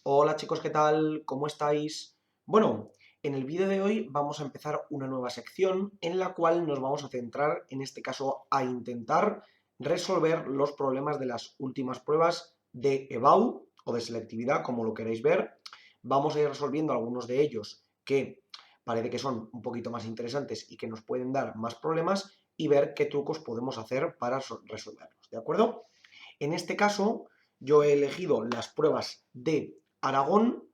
Hola chicos, ¿qué tal? ¿Cómo estáis? Bueno, en el vídeo de hoy vamos a empezar una nueva sección en la cual nos vamos a centrar, en este caso, a intentar resolver los problemas de las últimas pruebas de EBAU o de selectividad, como lo queréis ver. Vamos a ir resolviendo algunos de ellos que parece que son un poquito más interesantes y que nos pueden dar más problemas y ver qué trucos podemos hacer para resolverlos, ¿de acuerdo? En este caso, yo he elegido las pruebas de Aragón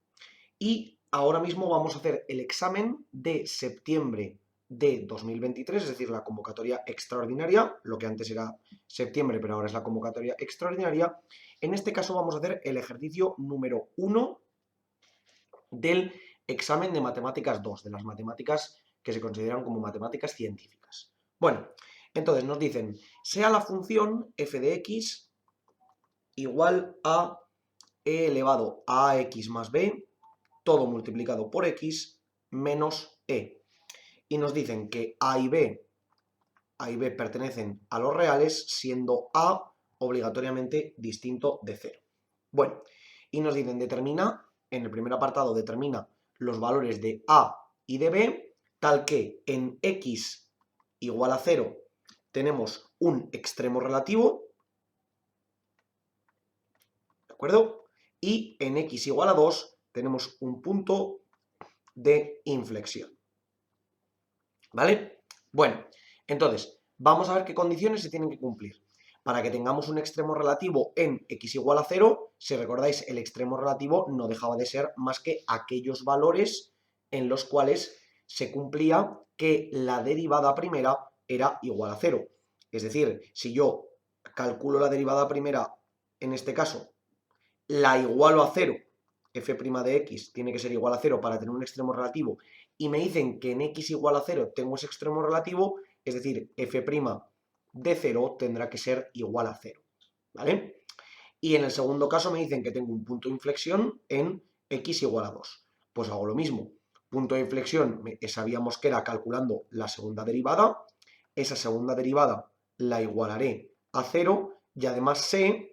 y ahora mismo vamos a hacer el examen de septiembre de 2023, es decir, la convocatoria extraordinaria, lo que antes era septiembre, pero ahora es la convocatoria extraordinaria. En este caso vamos a hacer el ejercicio número 1 del examen de matemáticas 2, de las matemáticas que se consideran como matemáticas científicas. Bueno, entonces nos dicen, sea la función f de x igual a e elevado a x más b, todo multiplicado por x, menos e. Y nos dicen que A y B pertenecen a los reales, siendo A obligatoriamente distinto de 0. Bueno, y nos dicen determina, en el primer apartado determina los valores de A y de B, tal que en x igual a 0 tenemos un extremo relativo, ¿de acuerdo? Y en x igual a 2 tenemos un punto de inflexión. ¿Vale? Bueno, entonces, vamos a ver qué condiciones se tienen que cumplir. Para que tengamos un extremo relativo en x igual a 0, si recordáis, el extremo relativo no dejaba de ser más que aquellos valores en los cuales se cumplía que la derivada primera era igual a 0. Es decir, si yo calculo la derivada primera, en este caso, la igualo a 0, f' de x tiene que ser igual a 0 para tener un extremo relativo, y me dicen que en x igual a 0 tengo ese extremo relativo, es decir, f' de 0 tendrá que ser igual a 0, ¿vale? Y en el segundo caso me dicen que tengo un punto de inflexión en x igual a 2. Pues hago lo mismo. Punto de inflexión, sabíamos que era calculando la segunda derivada. Esa segunda derivada la igualaré a 0 y además sé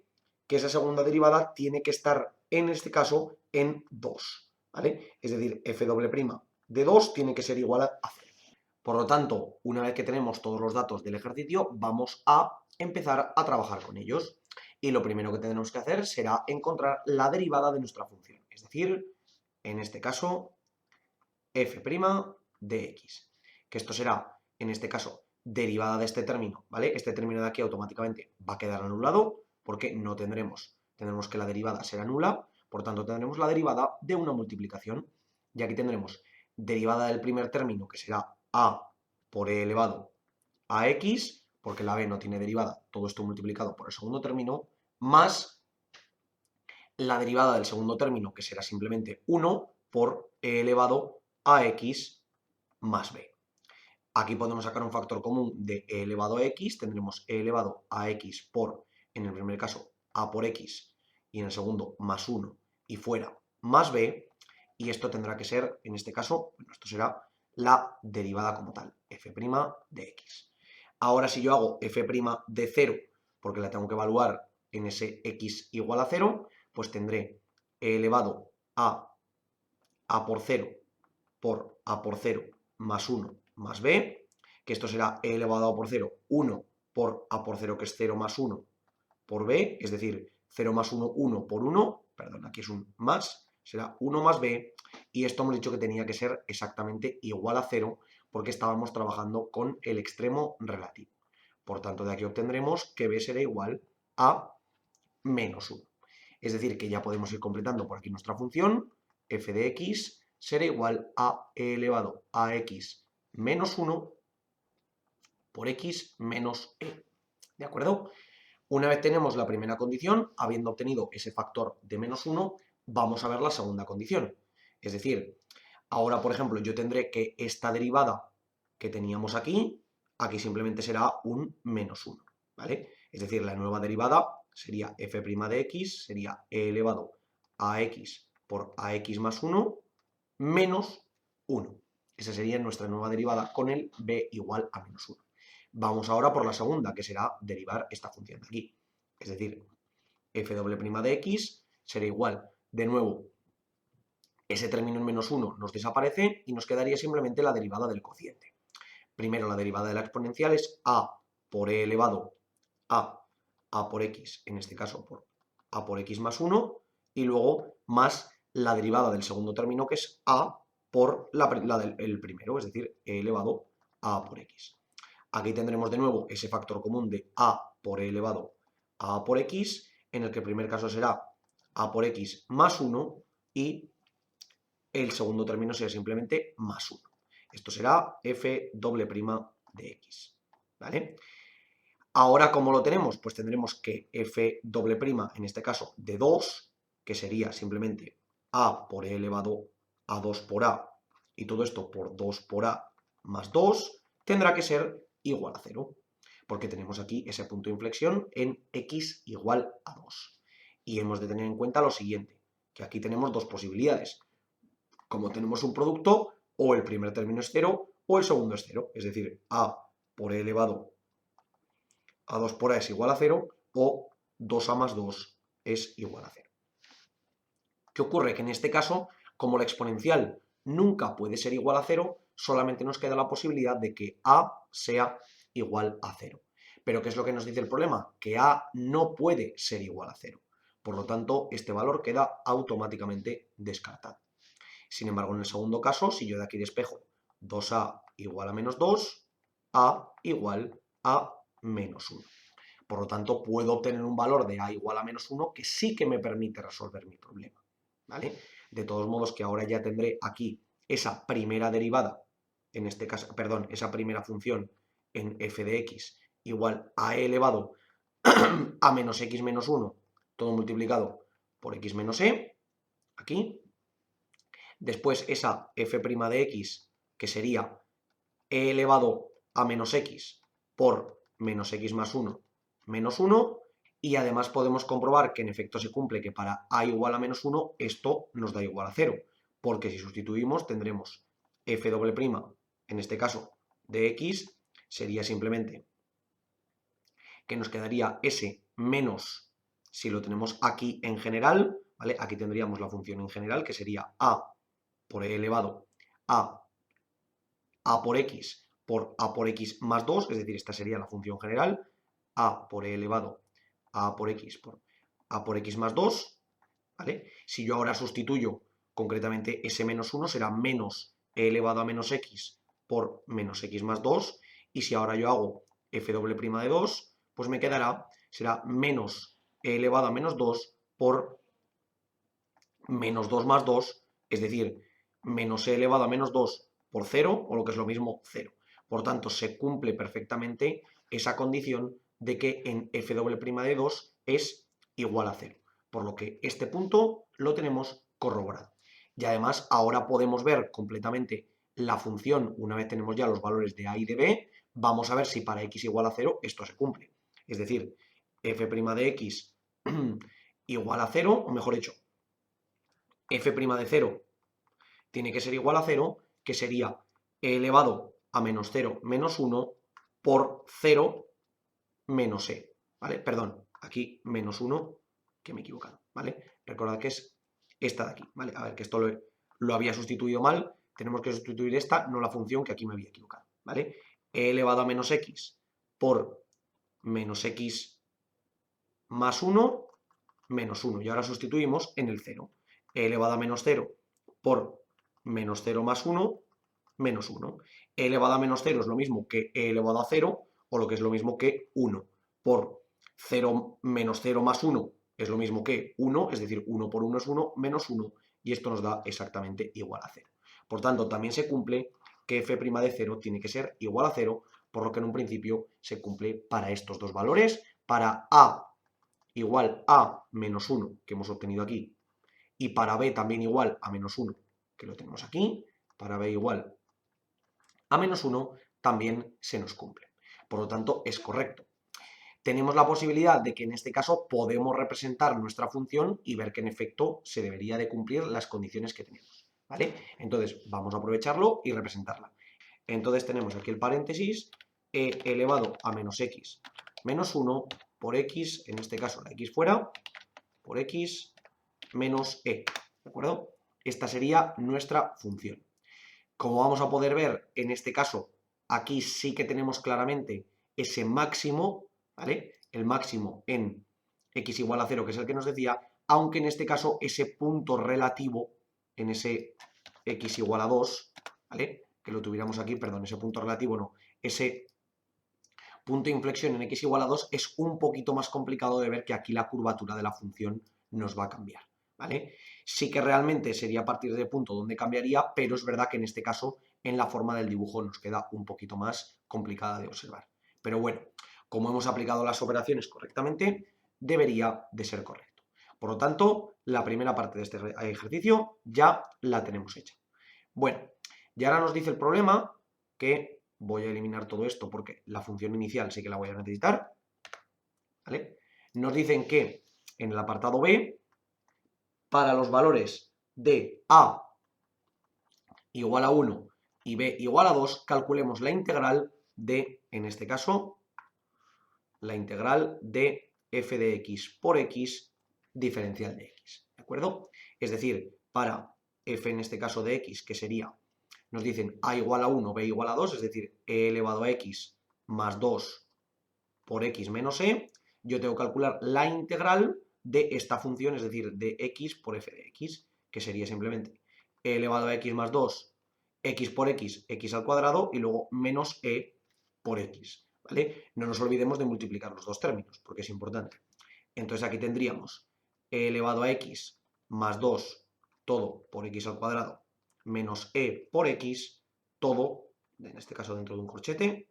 que esa segunda derivada tiene que estar, en este caso, en 2, ¿vale? Es decir, f' de 2 tiene que ser igual a 0. Por lo tanto, una vez que tenemos todos los datos del ejercicio, vamos a empezar a trabajar con ellos. Y lo primero que tendremos que hacer será encontrar la derivada de nuestra función. Es decir, en este caso, f' de x. Que esto será, en este caso, derivada de este término, ¿vale? Este término de aquí automáticamente va a quedar anulado porque no tendremos que la derivada será nula, por tanto tendremos la derivada de una multiplicación. Y aquí tendremos derivada del primer término, que será a por e elevado a x, porque la b no tiene derivada, todo esto multiplicado por el segundo término, más la derivada del segundo término, que será simplemente 1 por e elevado a x más b. Aquí podemos sacar un factor común de e elevado a x, tendremos e elevado a x por, en el primer caso, a por x, y en el segundo, más 1, y fuera, más b, y esto tendrá que ser, en este caso, bueno, esto será la derivada como tal, f' de x. Ahora si yo hago f' de 0, porque la tengo que evaluar en ese x igual a 0, pues tendré e elevado a por 0 por a por 0 más 1 más b, que esto será e elevado a por 0, 1 por a por 0, que es 0 más 1 por b, es decir, 0 más 1, 1 por 1, perdón, aquí es un más, será 1 más b, y esto hemos dicho que tenía que ser exactamente igual a 0, porque estábamos trabajando con el extremo relativo. Por tanto, de aquí obtendremos que b será igual a menos 1. Es decir, que ya podemos ir completando por aquí nuestra función, f de x será igual a e elevado a x menos 1 por x menos e. ¿De acuerdo? Una vez tenemos la primera condición, habiendo obtenido ese factor de menos 1, vamos a ver la segunda condición. Es decir, ahora, por ejemplo, yo tendré que esta derivada que teníamos aquí simplemente será un menos 1, ¿vale? Es decir, la nueva derivada sería f' de x, sería e elevado a x por ax más 1 menos 1. Esa sería nuestra nueva derivada con el b igual a menos 1. Vamos ahora por la segunda, que será derivar esta función de aquí. Es decir, f' de x será igual, de nuevo, ese término en menos 1 nos desaparece y nos quedaría simplemente la derivada del cociente. Primero la derivada de la exponencial es a por e elevado a por x, en este caso por a por x más 1, y luego más la derivada del segundo término que es a por el primero, es decir, e elevado a por x. Aquí tendremos de nuevo ese factor común de a por e elevado a por x, en el que el primer caso será a por x más 1 y el segundo término será simplemente más 1. Esto será f doble prima de x, ¿vale? Ahora, ¿cómo lo tenemos? Pues tendremos que f doble prima, en este caso de 2, que sería simplemente a por e elevado a 2 por a, y todo esto por 2 por a más 2, tendrá que ser igual a 0, porque tenemos aquí ese punto de inflexión en x igual a 2. Y hemos de tener en cuenta lo siguiente, que aquí tenemos dos posibilidades. Como tenemos un producto, o el primer término es 0 o el segundo es 0, es decir, a por e elevado a 2 por a es igual a 0 o 2a más 2 es igual a 0. ¿Qué ocurre? Que en este caso, como la exponencial nunca puede ser igual a 0, solamente nos queda la posibilidad de que a sea igual a 0. Pero ¿qué es lo que nos dice el problema? Que a no puede ser igual a 0. Por lo tanto, este valor queda automáticamente descartado. Sin embargo, en el segundo caso, si yo de aquí despejo 2a igual a menos 2, a igual a menos 1. Por lo tanto, puedo obtener un valor de a igual a menos 1 que sí que me permite resolver mi problema, ¿vale? De todos modos, que ahora ya tendré aquí esa primera derivada, en este caso, perdón, esa primera función en f de x igual a e elevado a menos x menos 1, todo multiplicado por x menos e, aquí. Después esa f' de x, que sería e elevado a menos x por menos x más 1 menos 1, y además podemos comprobar que en efecto se cumple que para a igual a menos 1 esto nos da igual a 0, porque si sustituimos tendremos f doble prima, en este caso de x, sería simplemente que nos quedaría ese menos, si lo tenemos aquí en general, ¿vale? Aquí tendríamos la función en general, que sería a por e elevado a por x por a por x más 2, es decir, esta sería la función general, a por e elevado a por x por a por x más 2, ¿vale? Si yo ahora sustituyo concretamente ese menos 1, será menos e elevado a menos x por menos x más 2, y si ahora yo hago f doble prima de 2, pues me quedará, será menos e elevado a menos 2 por menos 2 más 2, es decir, menos e elevado a menos 2 por 0, o lo que es lo mismo, 0. Por tanto, se cumple perfectamente esa condición de que en f doble prima de 2 es igual a 0. Por lo que este punto lo tenemos corroborado. Y además ahora podemos ver completamente la función, una vez tenemos ya los valores de a y de b, vamos a ver si para x igual a 0 esto se cumple. Es decir, f' de x igual a 0, o mejor dicho, f' de 0 tiene que ser igual a 0, que sería e elevado a menos 0 menos 1 por 0 menos e, ¿vale? Perdón, aquí menos 1, que me he equivocado, ¿vale? Recordad que es esta de aquí, ¿vale? A ver, que esto lo había sustituido mal, tenemos que sustituir esta, no la función, que aquí me había equivocado, ¿vale? E elevado a menos x por menos x más 1 menos 1, y ahora sustituimos en el 0. E elevado a menos 0 por menos 0 más 1, menos 1. E elevado a menos 0 es lo mismo que e elevado a 0, o lo que es lo mismo que 1. Por 0 menos 0 más 1 es lo mismo que 1, es decir, 1 por 1 es 1, menos 1, y esto nos da exactamente igual a 0. Por tanto, también se cumple que f' de 0 tiene que ser igual a 0, por lo que en un principio se cumple para estos dos valores, para a igual a menos 1, que hemos obtenido aquí, y para b también igual a menos 1, que lo tenemos aquí, para b igual a menos 1, también se nos cumple. Por lo tanto, es correcto. Tenemos la posibilidad de que en este caso podemos representar nuestra función y ver que en efecto se debería de cumplir las condiciones que tenemos, ¿vale? Entonces, vamos a aprovecharlo y representarla. Entonces tenemos aquí el paréntesis, e elevado a menos x menos 1 por x, en este caso la x fuera, por x menos e, ¿de acuerdo? esta sería nuestra función. Como vamos a poder ver, en este caso, aquí sí que tenemos claramente ese máximo, ¿vale? El máximo en x igual a 0, que es el que nos decía, aunque en este caso ese punto relativo, en ese x igual a 2, ¿vale? Que lo tuviéramos aquí, perdón, ese punto relativo no, ese punto de inflexión en x igual a 2 es un poquito más complicado de ver, que aquí la curvatura de la función nos va a cambiar, ¿vale? Sí que realmente sería a partir del punto donde cambiaría, pero es verdad que en este caso en la forma del dibujo nos queda un poquito más complicada de observar. Pero bueno, como hemos aplicado las operaciones correctamente, debería de ser correcto. Por lo tanto, la primera parte de este ejercicio ya la tenemos hecha. Bueno, y ahora nos dice el problema que voy a eliminar todo esto porque la función inicial sí que la voy a necesitar, ¿vale? Nos dicen que en el apartado B, para los valores de A igual a 1 y B igual a 2, calculemos la integral de, en este caso, la integral de f de x por x diferencial de x, ¿de acuerdo? Es decir, para f en este caso de x, que sería, nos dicen a igual a 1, b igual a 2, es decir, e elevado a x más 2 por x menos e, yo tengo que calcular la integral de esta función, es decir, de x por f de x, que sería simplemente e elevado a x más 2, x por x, x al cuadrado, y luego menos e por x, ¿vale? No nos olvidemos de multiplicar los dos términos, porque es importante. Entonces aquí tendríamos e elevado a x más 2, todo por x al cuadrado, menos e por x, todo, en este caso dentro de un corchete,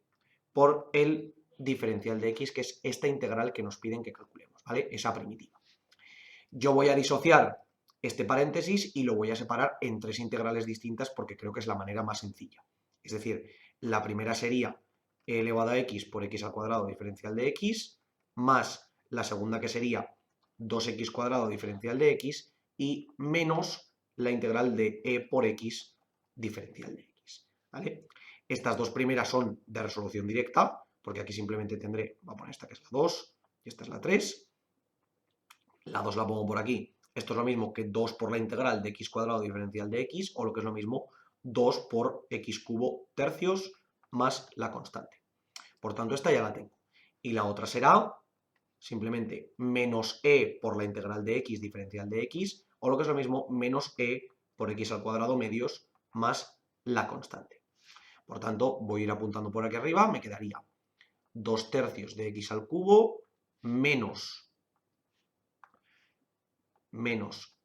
por el diferencial de x, que es esta integral que nos piden que calculemos, ¿vale? Esa primitiva. Yo voy a disociar este paréntesis y lo voy a separar en tres integrales distintas porque creo que es la manera más sencilla. Es decir, la primera sería e elevado a x por x al cuadrado diferencial de x, más la segunda, que sería 2x cuadrado diferencial de x, y menos la integral de e por x diferencial de x, ¿vale? Estas dos primeras son de resolución directa, porque aquí simplemente tendré, voy a poner esta que es la 2 y esta es la 3. La 2 la pongo por aquí. Esto es lo mismo que 2 por la integral de x cuadrado diferencial de x, o lo que es lo mismo, 2 por x cubo tercios más la constante. Por tanto, esta ya la tengo. Y la otra será simplemente menos e por la integral de x diferencial de x, o lo que es lo mismo, menos e por x al cuadrado medios más la constante. Por tanto, voy a ir apuntando por aquí arriba, me quedaría 2 tercios de x al cubo menos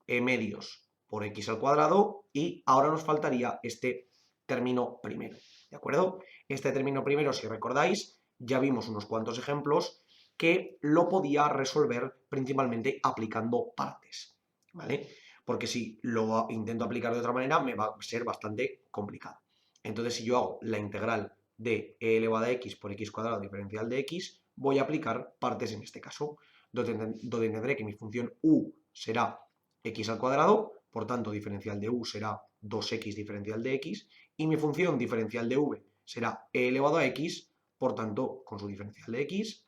e medios por x al cuadrado, y ahora nos faltaría este término primero, ¿de acuerdo? Este término primero, si recordáis, ya vimos unos cuantos ejemplos que lo podía resolver principalmente aplicando partes, ¿vale? Porque si lo intento aplicar de otra manera me va a ser bastante complicado. Entonces, si yo hago la integral de e elevado a x por x cuadrado diferencial de x, voy a aplicar partes en este caso, donde tendré que mi función u será x al cuadrado, por tanto diferencial de u será 2x diferencial de x, y mi función diferencial de v será e elevado a x, por tanto, con su diferencial de x.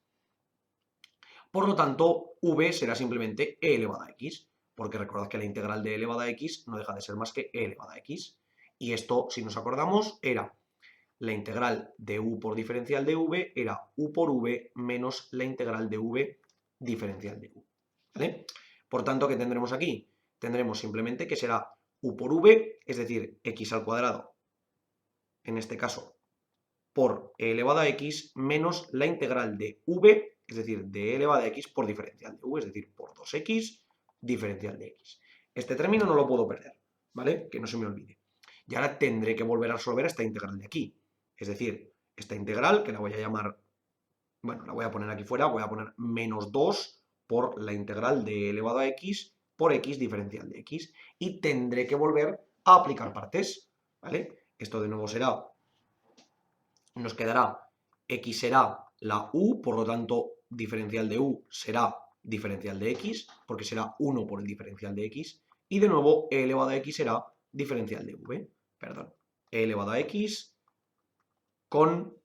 Por lo tanto, v será simplemente e elevado a x, porque recordad que la integral de e elevado a x no deja de ser más que e elevado a x. Y esto, si nos acordamos, era la integral de u por diferencial de v, era u por v menos la integral de v diferencial de u, ¿vale? Por tanto, ¿qué tendremos aquí? Tendremos simplemente que será u por v, es decir, x al cuadrado, en este caso, por e elevado a x, menos la integral de v, es decir, de e elevado a x por diferencial de v, es decir, por 2x diferencial de x. Este término no lo puedo perder, ¿vale? Que no se me olvide. Y ahora tendré que volver a resolver esta integral de aquí. Es decir, esta integral, que la voy a llamar, bueno, la voy a poner aquí fuera, voy a poner menos 2 por la integral de e elevado a x por x diferencial de x. Y tendré que volver a aplicar partes, ¿vale? Esto de nuevo será, nos quedará, x será la u, por lo tanto, diferencial de u será diferencial de x, porque será 1 por el diferencial de x. Y de nuevo, e elevado a x será diferencial de v, perdón, e elevado a x con,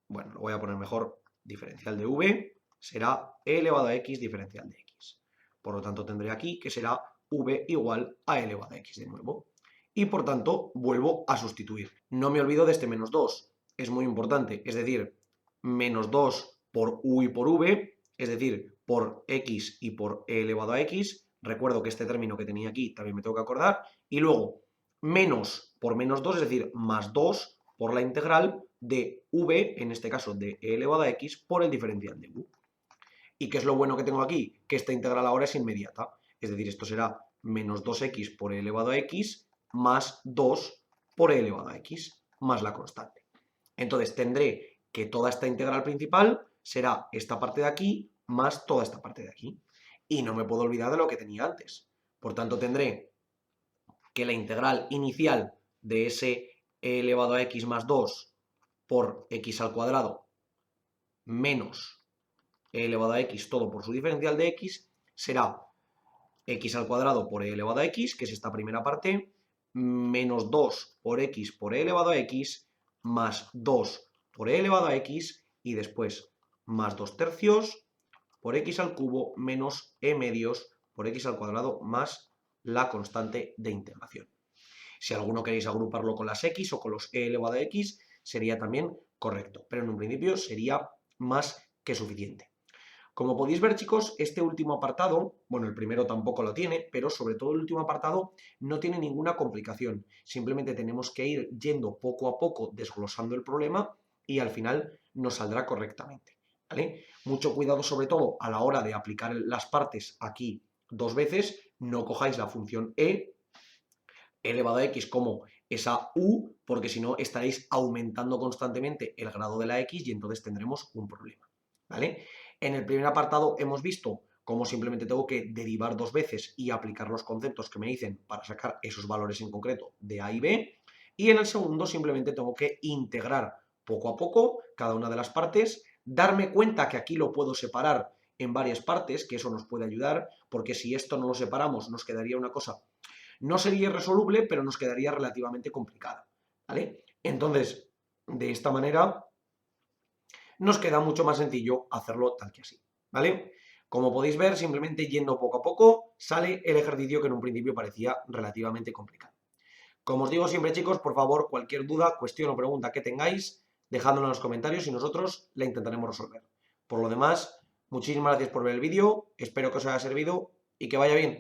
bueno, lo voy a poner mejor, diferencial de v será e elevado a x diferencial de x. Por lo tanto, tendré aquí que será v igual a e elevado a x de nuevo. Y por tanto, vuelvo a sustituir. No me olvido de este menos 2. Es muy importante. Es decir, menos 2 por u y por v, es decir, por x y por e elevado a x. Recuerdo que este término que tenía aquí también me tengo que acordar. Y luego, menos por menos 2, es decir, más 2 por la integral de v, en este caso de e elevado a x, por el diferencial de u. ¿Y qué es lo bueno que tengo aquí? Que esta integral ahora es inmediata. Es decir, esto será menos 2x por e elevado a x más 2 por e elevado a x, más la constante. Entonces tendré que toda esta integral principal será esta parte de aquí más toda esta parte de aquí. Y no me puedo olvidar de lo que tenía antes. Por tanto, tendré que la integral inicial de ese e elevado a x más 2 por x al cuadrado menos e elevado a x todo por su diferencial de x será x al cuadrado por e elevado a x, que es esta primera parte, menos 2 por e elevado a x, más 2 por e elevado a x, y después más 2 tercios por x al cubo menos e medios por x al cuadrado más la constante de integración. Si alguno queréis agruparlo con las x o con los e elevado a x, sería también correcto, pero en un principio sería más que suficiente. Como podéis ver, chicos, este último apartado, bueno, el primero tampoco lo tiene, pero sobre todo el último apartado no tiene ninguna complicación. Simplemente tenemos que ir yendo poco a poco desglosando el problema y al final nos saldrá correctamente, ¿vale? Mucho cuidado sobre todo a la hora de aplicar las partes aquí dos veces, no cojáis la función e elevado a x como esa u, porque si no estaréis aumentando constantemente el grado de la x y entonces tendremos un problema, ¿vale? En el primer apartado hemos visto cómo simplemente tengo que derivar dos veces y aplicar los conceptos que me dicen para sacar esos valores en concreto de a y b, y en el segundo simplemente tengo que integrar poco a poco cada una de las partes, darme cuenta que aquí lo puedo separar en varias partes, que eso nos puede ayudar, porque si esto no lo separamos nos quedaría una cosa, no sería irresoluble, pero nos quedaría relativamente complicada, ¿vale? Entonces, de esta manera nos queda mucho más sencillo hacerlo tal que así, ¿vale? Como podéis ver, simplemente yendo poco a poco, sale el ejercicio que en un principio parecía relativamente complicado. Como os digo siempre, chicos, por favor, cualquier duda, cuestión o pregunta que tengáis, dejadlo en los comentarios y nosotros la intentaremos resolver. Por lo demás, muchísimas gracias por ver el vídeo, espero que os haya servido y que vaya bien.